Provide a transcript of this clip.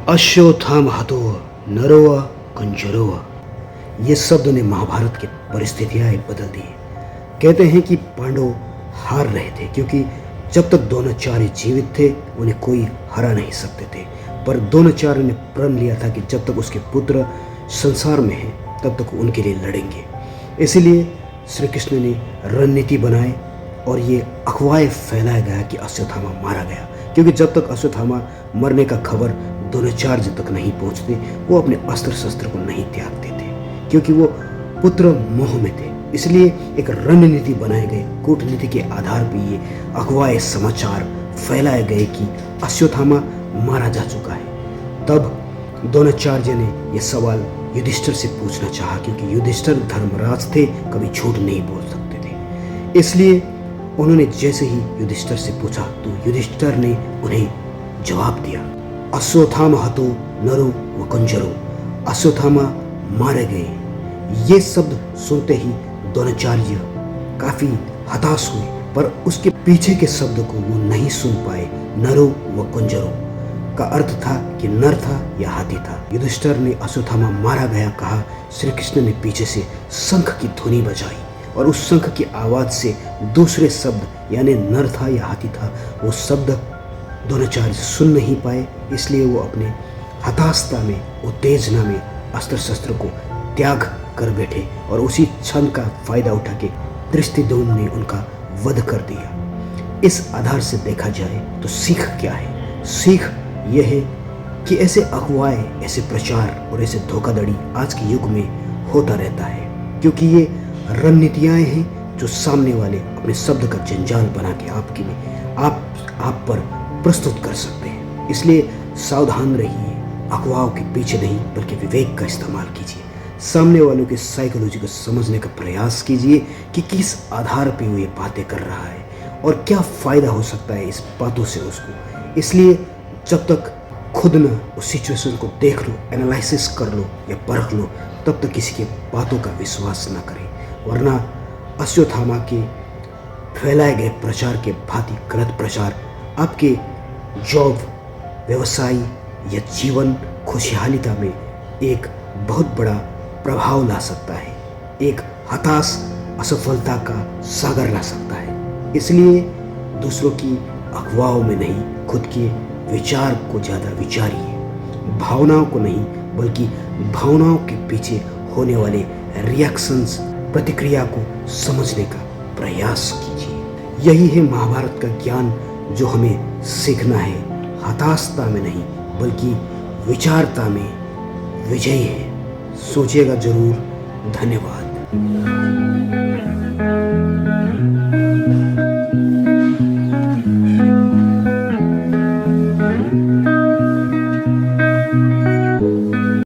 अश्वत्थामा हतो नरोवा कुंजरोवा, ये शब्द ने महाभारत की परिस्थितियां बदल दी। कहते हैं कि पांडव हार रहे थे क्योंकि जब तक द्रोणाचार्य जीवित थे उन्हें कोई हरा नहीं सकते थे, पर द्रोणाचार्य ने प्रण लिया था कि जब तक उसके पुत्र संसार में हैं तब तक उनके लिए लड़ेंगे। इसीलिए श्री कृष्ण ने रणनीति बनाए और ये अफवाहें फैलाया गया कि अश्वत्थामा मारा गया, क्योंकि जब तक अश्वत्थामा मरने का खबर द्रोणाचार्य तक नहीं पहुंचते वो अपने अस्त्र शस्त्र को नहीं त्यागते थे, क्योंकि वो पुत्र मोह में थे। इसलिए एक रणनीति बनाए गए, कूटनीति के आधार पर ये अफवाहें समाचार फैलाए गए कि अश्वत्थामा मारा जा चुका है। तब द्रोणाचार्य ने यह सवाल युधिष्ठिर से पूछना चाहा, क्योंकि युधिष्ठिर धर्मराज थे, कभी झूठ नहीं बोल सकते थे। इसलिए उन्होंने जैसे ही युधिष्ठिर से पूछा तो युधिष्ठिर ने उन्हें जवाब दिया, अश्वत्थामा हतो नरो व कुंजरो, अश्वत्थामा मारे गए। ये शब्द सुनते ही द्रोणाचार्य काफी हताश हुए, पर उसके पीछे के शब्द को वो नहीं सुन पाए। नरो व कुंजरो का अर्थ था कि नर था या हाथी था। युधिष्ठिर ने अश्वत्थामा मारा गया कहा। श्री कृष्ण ने पीछे से शंख की ध्वनि बजाई और उस शंख की आवाज से दूसरे शब्द यानी नर था या हाथी था वो शब्द द्रोणाचार्य सुन नहीं पाए। इसलिए वो अपने हताशता में, उत्तेजना में अस्त्र शस्त्र को त्याग कर बैठे और उसी क्षण का फायदा उठा के धृष्टद्युम्न ने उनका वध कर दिया। इस आधार से देखा जाए तो सीख क्या है? सीख यह है कि ऐसे अफवाहें, ऐसे प्रचार और ऐसे धोखाधड़ी आज के युग में होता रहता है, क्योंकि ये रणनीतियाँ हैं जो सामने वाले अपने शब्द का जंजाल बना के आप पर प्रस्तुत कर सकते हैं। इसलिए सावधान रहिए, अफवाहों के पीछे नहीं बल्कि विवेक का इस्तेमाल कीजिए। सामने वालों की साइकोलॉजी को समझने का प्रयास कीजिए कि किस आधार पे वो ये बातें कर रहा है और क्या फ़ायदा हो सकता है इस बातों से उसको। इसलिए जब तक खुद न उस सिचुएशन को देख लो, एनालिसिस कर लो या परख लो, तब तक किसी के बातों का विश्वास न करें, वरना अश्वत्थामा के फैलाए गए प्रचार के भांति गलत प्रचार आपके जॉब, व्यवसाय या जीवन खुशहालीता में एक बहुत बड़ा प्रभाव ला सकता है, एक हताश असफलता का सागर ला सकता है। इसलिए दूसरों की अफवाहों में नहीं, खुद के विचार को ज़्यादा विचारिए, भावनाओं को नहीं बल्कि भावनाओं के पीछे होने वाले रिएक्शंस, प्रतिक्रिया को समझने का प्रयास कीजिए। यही है महाभारत का ज्ञान जो हमें सीखना है। हताशता में नहीं बल्कि विचारता में विजयी है। सोचिएगा जरूर। धन्यवाद।